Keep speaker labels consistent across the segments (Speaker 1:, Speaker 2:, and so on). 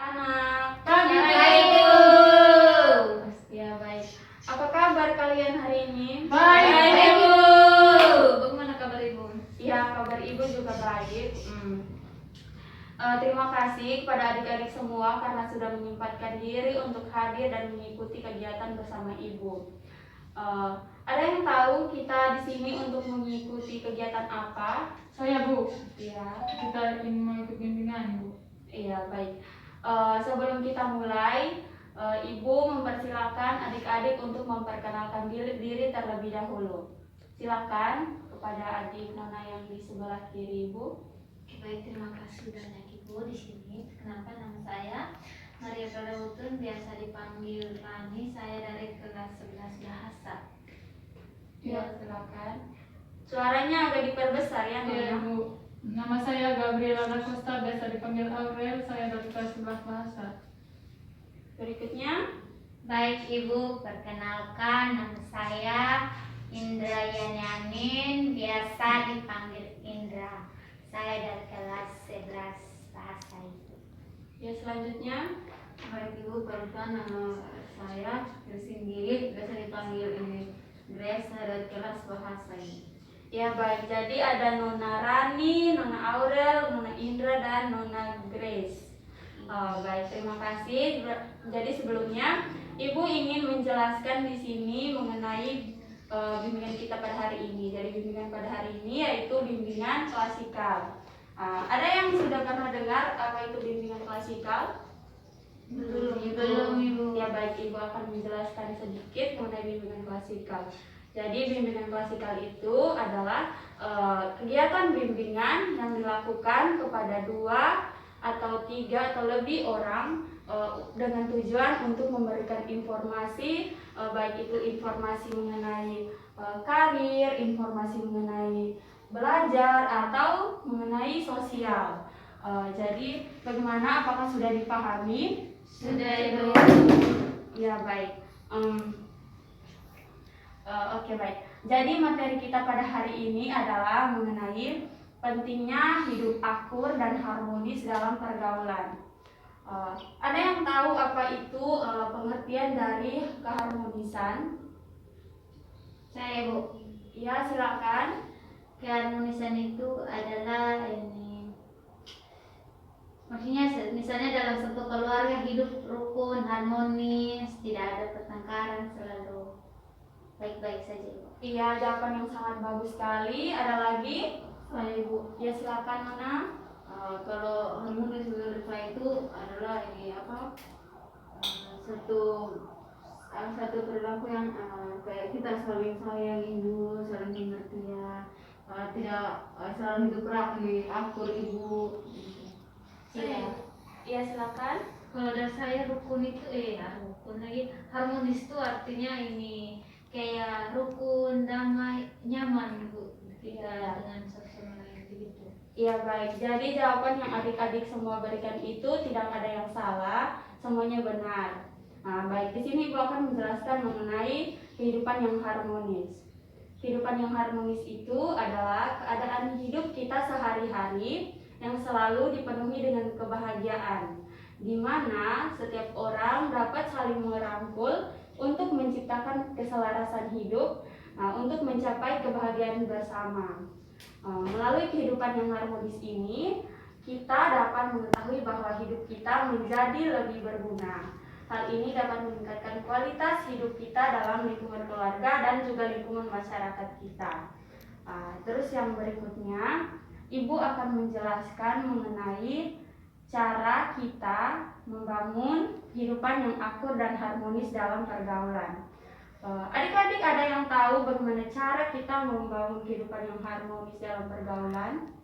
Speaker 1: anak.
Speaker 2: Kami
Speaker 1: Baik,
Speaker 2: Ibu.
Speaker 1: Ya baik. Apa kabar kalian hari ini?
Speaker 2: Baik, Ibu.
Speaker 1: Bagaimana kabar Ibu? Ya, kabar Ibu juga baik. Terima kasih kepada adik-adik semua karena sudah menyempatkan diri untuk hadir dan mengikuti kegiatan bersama Ibu. Ada yang tahu kita di sini untuk mengikuti kegiatan apa?
Speaker 2: Saya Bu.
Speaker 1: Ya.
Speaker 2: Kita ingin mengikuti bimbingan Bu.
Speaker 1: Iya, baik. Sebelum kita mulai, Ibu mempersilakan adik-adik untuk memperkenalkan diri terlebih dahulu. Silakan kepada adik Nona yang di sebelah kiri Ibu.
Speaker 3: Baik, terima kasih banyak Ibu di sini. Kenapa nama saya Maria Pradawutun, biasa dipanggil Rani. Saya dari kelas 11 bahasa.
Speaker 1: Ya, silakan. Suaranya agak diperbesar ya, Nona.
Speaker 2: Iya Bu. Nama saya Gabriela Costa, biasa dipanggil Aurel. Saya dari kelas 11 bahasa.
Speaker 1: Berikutnya.
Speaker 3: Baik Ibu, perkenalkan nama saya Indra Yanyanin, biasa dipanggil Indra. Saya dari kelas 11 bahasa Ibu.
Speaker 1: Ya, selanjutnya.
Speaker 4: Baik Ibu, perkenalkan nama saya Sendiri, biasa dipanggil Grace, saya dari kelas bahasa ini.
Speaker 1: Ya baik, jadi ada Nona Rani, Nona Aurel, Nona Indra, dan Nona Grace. Baik, terima kasih. Jadi sebelumnya Ibu ingin menjelaskan di sini mengenai bimbingan kita pada hari ini. Jadi bimbingan pada hari ini yaitu bimbingan klasikal. Ada yang sudah pernah dengar apa itu bimbingan klasikal?
Speaker 3: Belum Ibu.
Speaker 1: Ya baik, Ibu akan menjelaskan sedikit mengenai bimbingan klasikal. Jadi bimbingan klasikal itu adalah kegiatan bimbingan yang dilakukan kepada 2 atau 3 atau lebih orang dengan tujuan untuk memberikan informasi, baik itu informasi mengenai karir, informasi mengenai belajar, atau mengenai sosial. Jadi bagaimana, apakah sudah dipahami?
Speaker 3: Sudah Ibu.
Speaker 1: Ya baik. Oke baik. Jadi materi kita pada hari ini adalah mengenai pentingnya hidup akur dan harmonis dalam pergaulan. Ada yang tahu apa itu pengertian dari keharmonisan?
Speaker 3: Saya Ibu.
Speaker 1: Ya, silakan.
Speaker 3: Keharmonisan itu adalah maksudnya misalnya dalam satu keluarga hidup rukun, harmonis, tidak ada pertengkaran, selalu baik-baik saja Ibu.
Speaker 1: Iya, jawaban yang sangat bagus sekali. Ada lagi?
Speaker 4: Saya Ibu.
Speaker 1: Ya, silakan Nona.
Speaker 4: Kalau harmonis menurut saya itu adalah satu perilaku yang kayak kita saling sayang Ibu, saling pengertian, tidak selalu hidup rapi, akur Ibu.
Speaker 1: Iya. Iya, silakan.
Speaker 3: Kalau dari saya rukun itu rukun lagi, harmonis itu artinya kayak rukun, damai, nyaman Bu. Kita dengan satu sama lain begitu.
Speaker 1: Iya baik, jadi jawaban yang adik-adik semua berikan itu tidak ada yang salah, semuanya benar. Baik, di sini Ibu akan menjelaskan mengenai kehidupan yang harmonis. Kehidupan yang harmonis itu adalah keadaan hidup kita sehari-hari yang selalu dipenuhi dengan kebahagiaan, di mana setiap orang dapat saling merangkul untuk menciptakan keselarasan hidup, untuk mencapai kebahagiaan bersama. Melalui kehidupan yang harmonis ini, kita dapat mengetahui bahwa hidup kita menjadi lebih berguna. Hal ini dapat meningkatkan kualitas hidup kita dalam lingkungan keluarga dan juga lingkungan masyarakat kita. Terus yang berikutnya, Ibu akan menjelaskan mengenai cara kita membangun kehidupan yang akur dan harmonis dalam pergaulan. Adik-adik ada yang tahu bagaimana cara kita membangun kehidupan yang harmonis dalam pergaulan?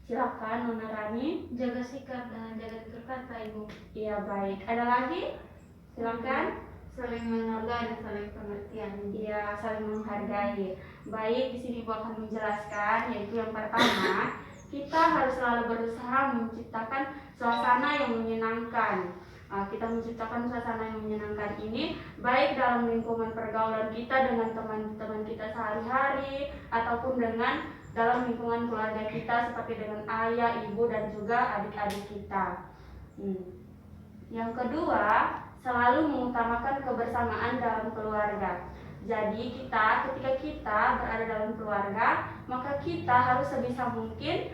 Speaker 1: Silakan Nona Rani.
Speaker 3: Jaga sikap dan jaga tutur kata Ibu.
Speaker 1: Iya baik. Ada lagi? Silakan.
Speaker 4: Saling menghargai dan saling pengertian.
Speaker 1: Iya, saling menghargai. Baik, di sini Ibu akan menjelaskan, yaitu yang pertama, kita harus selalu berusaha menciptakan suasana yang menyenangkan. Kita menciptakan suasana yang menyenangkan ini baik dalam lingkungan pergaulan kita dengan teman-teman kita sehari-hari, ataupun dengan dalam lingkungan keluarga kita seperti dengan ayah, ibu, dan juga adik-adik kita. Yang kedua, selalu mengutamakan kebersamaan dalam keluarga. Jadi ketika kita berada dalam keluarga, maka kita harus sebisa mungkin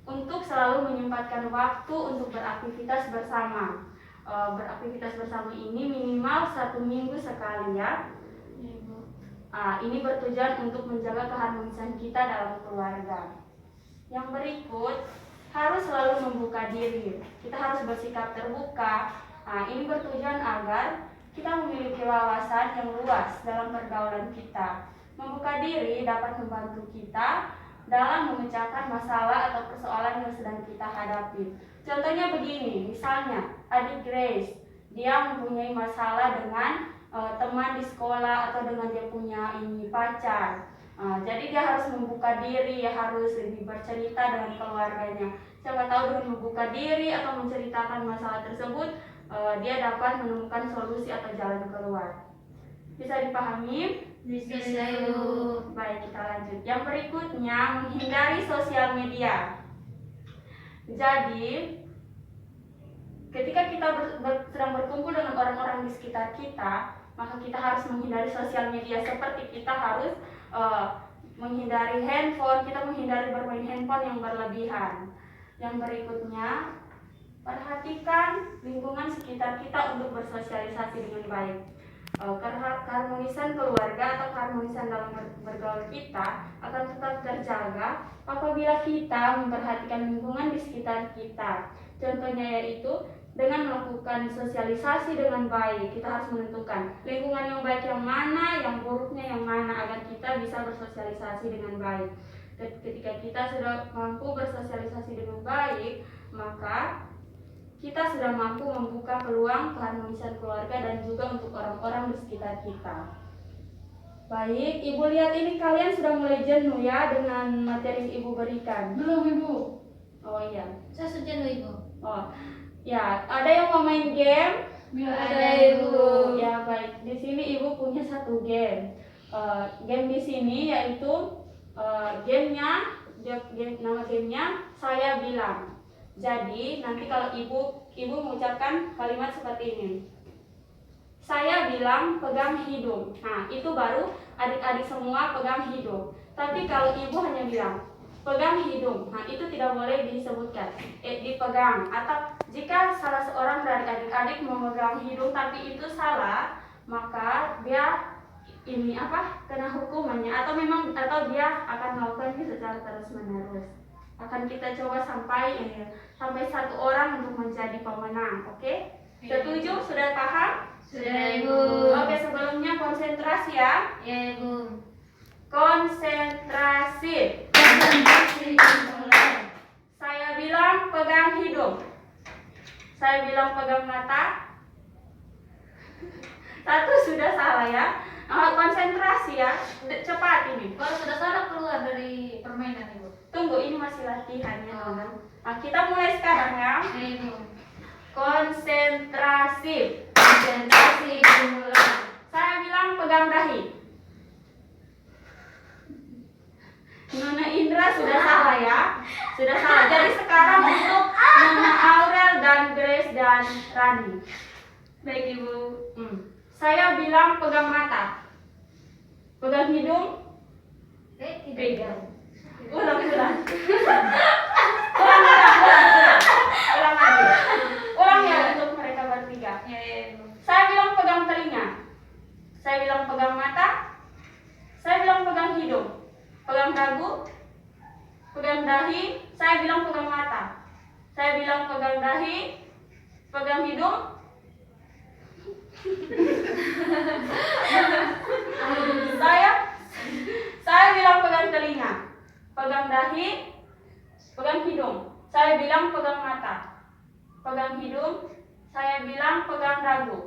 Speaker 1: untuk selalu menyempatkan waktu untuk beraktivitas bersama. Beraktivitas bersama ini minimal 1 minggu sekali ya. Ini bertujuan untuk menjaga keharmonisan kita dalam keluarga. Yang berikut, harus selalu membuka diri. Kita harus bersikap terbuka. Ini bertujuan agar kita memiliki wawasan yang luas dalam pergaulan kita. Membuka diri dapat membantu kita dalam memecahkan masalah atau persoalan yang sedang kita hadapi. Contohnya begini, misalnya adik Grace, dia mempunyai masalah dengan teman di sekolah atau dengan dia punya pacar. Jadi dia harus membuka diri, harus lebih bercerita dengan keluarganya. Siapa tahu dengan membuka diri atau menceritakan masalah tersebut, dia dapat menemukan solusi atau jalan keluar. Bisa dipahami?
Speaker 3: Bisa, Ibu.
Speaker 1: Baik, kita lanjut. Yang berikutnya, menghindari sosial media. Jadi, ketika kita sedang berkumpul dengan orang-orang di sekitar kita, maka kita harus menghindari sosial media. Seperti kita harus menghindari handphone, kita menghindari bermain handphone yang berlebihan. Yang berikutnya, perhatikan lingkungan sekitar kita untuk bersosialisasi dengan baik. Keharmonisan keluarga atau keharmonisan dalam bergaul kita akan tetap terjaga apabila kita memperhatikan lingkungan di sekitar kita. Contohnya yaitu dengan melakukan sosialisasi dengan baik. Kita harus menentukan lingkungan yang baik yang mana, yang buruknya yang mana, agar kita bisa bersosialisasi dengan baik. Ketika kita sudah mampu bersosialisasi dengan baik, maka kita sudah mampu membuka peluang keharmonisan keluarga dan juga untuk orang-orang di sekitar kita. Baik, Ibu lihat ini kalian sudah mulai jenuh ya dengan materi yang Ibu berikan.
Speaker 2: Belum, Ibu.
Speaker 1: Oh iya.
Speaker 3: Saya sudah, Ibu.
Speaker 1: Oh, ya, ada yang mau main game?
Speaker 3: Ada, Ibu.
Speaker 1: Ya baik, di sini Ibu punya 1 game. Game di sini yaitu nama gamenya Saya Bilang. Jadi nanti kalau ibu mengucapkan kalimat seperti ini. Saya bilang pegang hidung. Nah, itu baru adik-adik semua pegang hidung. Tapi kalau ibu hanya bilang pegang hidung, nah itu tidak boleh disebutkan, dipegang. Atau jika salah seorang dari adik-adik memegang hidung tapi itu salah, maka dia kena hukumannya atau dia akan melakukannya secara terus-menerus. Akan kita coba sampai 1 orang untuk menjadi pemenang, oke? Setuju? Sudah paham?
Speaker 3: Sudah, Ibu.
Speaker 1: Oke, sebelumnya konsentrasi ya.
Speaker 3: Ya, Ibu.
Speaker 1: Konsentrasi. Saya bilang pegang hidung. Saya bilang pegang mata. 1 sudah salah ya. Konsentrasi ya. Cepat ini.
Speaker 3: Kalau sudah salah keluar dari permainan, Ibu.
Speaker 1: Tunggu, ini masih latihannya, Nona. Nah, kita mulai sekarang ya.
Speaker 3: Ya, Ibu.
Speaker 1: Konsentrasi.
Speaker 3: Konsentrasi dimulai.
Speaker 1: Saya bilang pegang dahi. Nona Indra sudah salah ya. Sudah salah. Jadi sekarang untuk Nona Aurel dan Grace dan Rani. Baik, Ibu. Saya bilang pegang mata. Pegang hidung.
Speaker 3: Tidak.
Speaker 1: Ulang lagi. Ulang ya untuk mereka bertiga.
Speaker 3: Ya, Ibu.
Speaker 1: Saya bilang pegang telinga. Saya bilang pegang mata. Saya bilang pegang hidung. Pegang dagu. Pegang dahi. Saya bilang pegang mata. Saya bilang pegang dahi. Pegang hidung. Saya bilang pegang telinga. Pegang dahi. Pegang hidung. Saya bilang pegang mata. Pegang hidung. Saya bilang pegang dagu.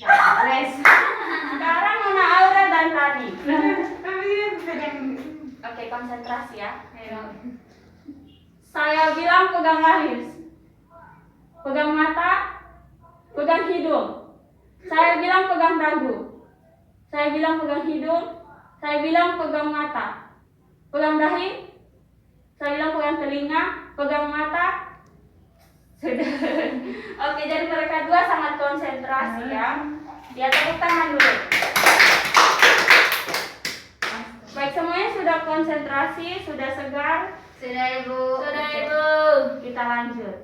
Speaker 1: Sekarang Nona Aura dan Rani. Oke, konsentrasi ya. Saya bilang pegang alis. Pegang mata. Pegang hidung. Saya bilang pegang dagu. Saya bilang pegang hidung. Saya bilang pegang mata. Pegang dahi. Saya bilang pegang telinga. Pegang mata. Sudah. Oke, jadi mereka dua sangat konsentrasi ya. Ya, tepuk tangan dulu. Baik, semuanya sudah konsentrasi, sudah segar.
Speaker 3: Sudah Ibu.
Speaker 1: Sudah Ibu. Kita lanjut.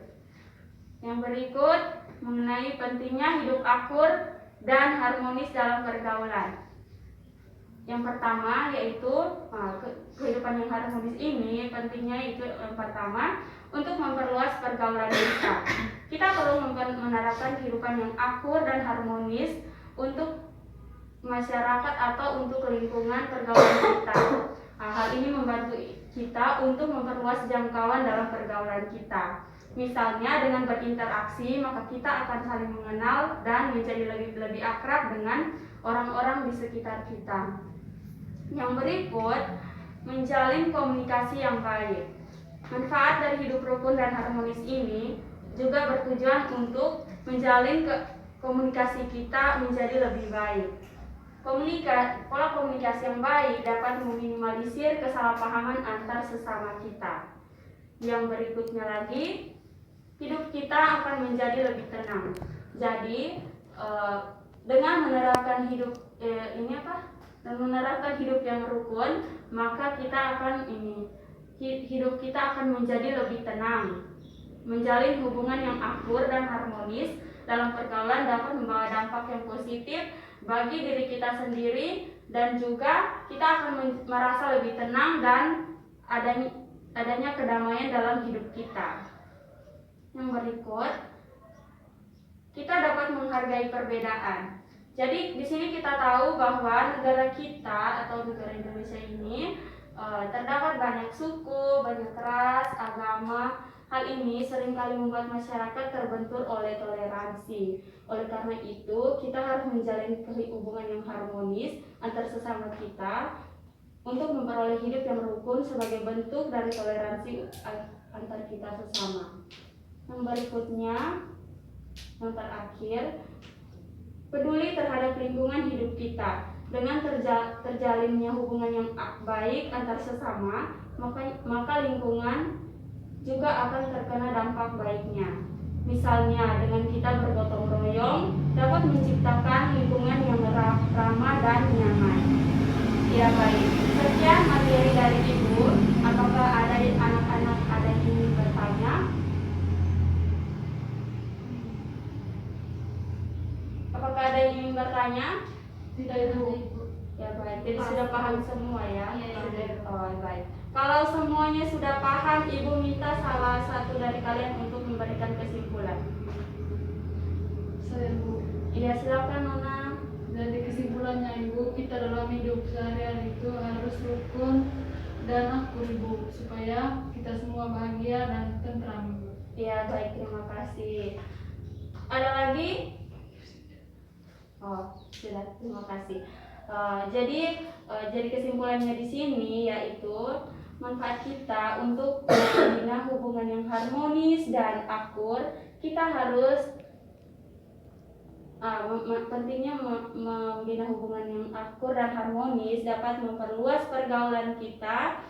Speaker 1: Yang berikut mengenai pentingnya hidup akur dan harmonis dalam pergaulan. Yang pertama yaitu kehidupan yang harmonis ini pentingnya itu yang pertama untuk memperluas pergaulan kita. Kita perlu menerapkan kehidupan yang akur dan harmonis untuk masyarakat atau untuk lingkungan pergaulan kita. Hal ini membantu kita untuk memperluas jangkauan dalam pergaulan kita. Misalnya dengan berinteraksi maka kita akan saling mengenal dan menjadi lebih akrab dengan orang-orang di sekitar kita. Yang berikut, menjalin komunikasi yang baik. Manfaat dari hidup rukun dan harmonis ini juga bertujuan untuk menjalin komunikasi kita menjadi lebih baik. Pola komunikasi yang baik dapat meminimalisir kesalahpahaman antar sesama kita. Yang berikutnya lagi, hidup kita akan menjadi lebih tenang. Jadi, dengan menerapkan hidup yang rukun, maka kita akan hidup kita akan menjadi lebih tenang. Menjalin hubungan yang akur dan harmonis dalam pergaulan dapat membawa dampak yang positif bagi diri kita sendiri dan juga kita akan merasa lebih tenang dan adanya kedamaian dalam hidup kita. Yang berikut, kita dapat menghargai perbedaan. Jadi di sini kita tahu bahwa negara kita atau negara Indonesia ini terdapat banyak suku, banyak ras, agama. Hal ini seringkali membuat masyarakat terbentur oleh toleransi. Oleh karena itu, kita harus menjalin hubungan yang harmonis antar sesama kita untuk memperoleh hidup yang rukun sebagai bentuk dari toleransi antar kita sesama. Yang berikutnya, yang terakhir, peduli terhadap lingkungan hidup kita. Dengan terjalinnya hubungan yang baik antar sesama, maka lingkungan juga akan terkena dampak baiknya. Misalnya dengan kita bergotong royong dapat menciptakan lingkungan yang ramah dan nyaman. Ya baik, sekian materi dari Ibu. Apakah ada anak-anak ada yang ingin bertanya? Apakah ada yang ingin bertanya?
Speaker 2: Tidak Ibu.
Speaker 1: Ya baik, jadi sudah paham semua ya?
Speaker 3: Iya, sudah.
Speaker 1: Oh baik. Kalau semuanya sudah paham, Ibu minta salah satu dari kalian untuk memberikan kesimpulan.
Speaker 2: Saya Ibu.
Speaker 1: Iya silakan Nona.
Speaker 2: Jadi kesimpulannya Ibu, kita dalam hidup sehari-hari itu harus rukun dan akur Ibu, supaya kita semua bahagia dan tentram Ibu.
Speaker 1: Iya baik, terima kasih. Ada lagi? Oh sudah, terima kasih. Jadi kesimpulannya di sini yaitu manfaat kita untuk membina hubungan yang harmonis dan akur. Kita harus pentingnya membina hubungan yang akur dan harmonis dapat memperluas pergaulan kita,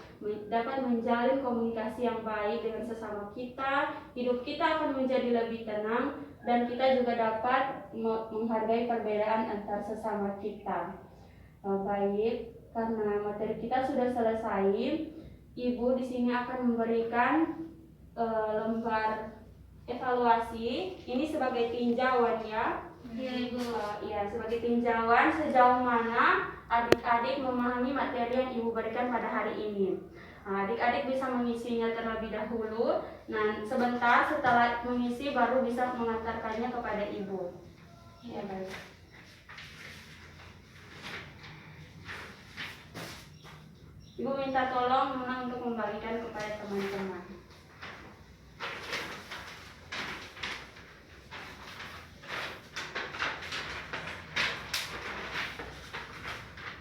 Speaker 1: dapat menjalin komunikasi yang baik dengan sesama kita, hidup kita akan menjadi lebih tenang, dan kita juga dapat menghargai perbedaan antar sesama kita. Baik, karena materi kita sudah selesai, Ibu di sini akan memberikan lembar evaluasi. Ini sebagai tinjauan ya.
Speaker 3: Iya Ibu.
Speaker 1: Ya, sebagai tinjauan sejauh mana adik-adik memahami materi yang Ibu berikan pada hari ini. Adik-adik bisa mengisinya terlebih dahulu. Nah, sebentar setelah mengisi baru bisa mengantarkannya kepada Ibu. Ya, baik. Ibu minta tolong Nona untuk membagikan kepada teman-teman.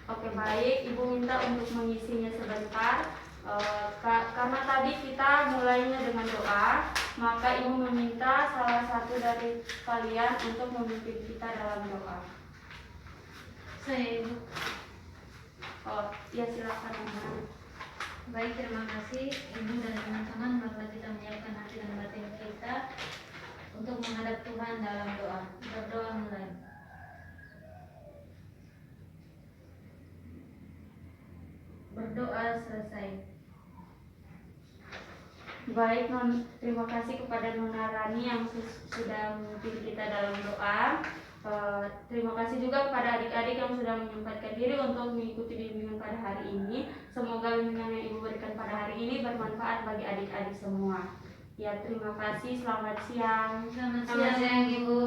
Speaker 1: Oke baik, Ibu minta untuk mengisinya sebentar. Karena tadi kita mulainya dengan doa, maka Ibu meminta salah satu dari kalian untuk memimpin kita dalam doa.
Speaker 3: Saya Ibu.
Speaker 1: Oh, ya silakan Nona.
Speaker 3: Baik, terima kasih Ibu dan teman-teman. Mari kita menyiapkan hati dan batin kita berdoa selesai.
Speaker 1: Baik, terima kasih kepada Nona Rani yang sudah memimpin kita dalam doa. Terima kasih juga kepada adik-adik yang sudah menyempatkan diri untuk mengikuti bimbingan pada hari ini. Semoga bimbingan yang Ibu berikan pada hari ini bermanfaat bagi adik-adik semua. Ya, terima kasih. Selamat siang.
Speaker 3: Selamat
Speaker 4: Selamat
Speaker 3: siang
Speaker 4: siang, Ibu.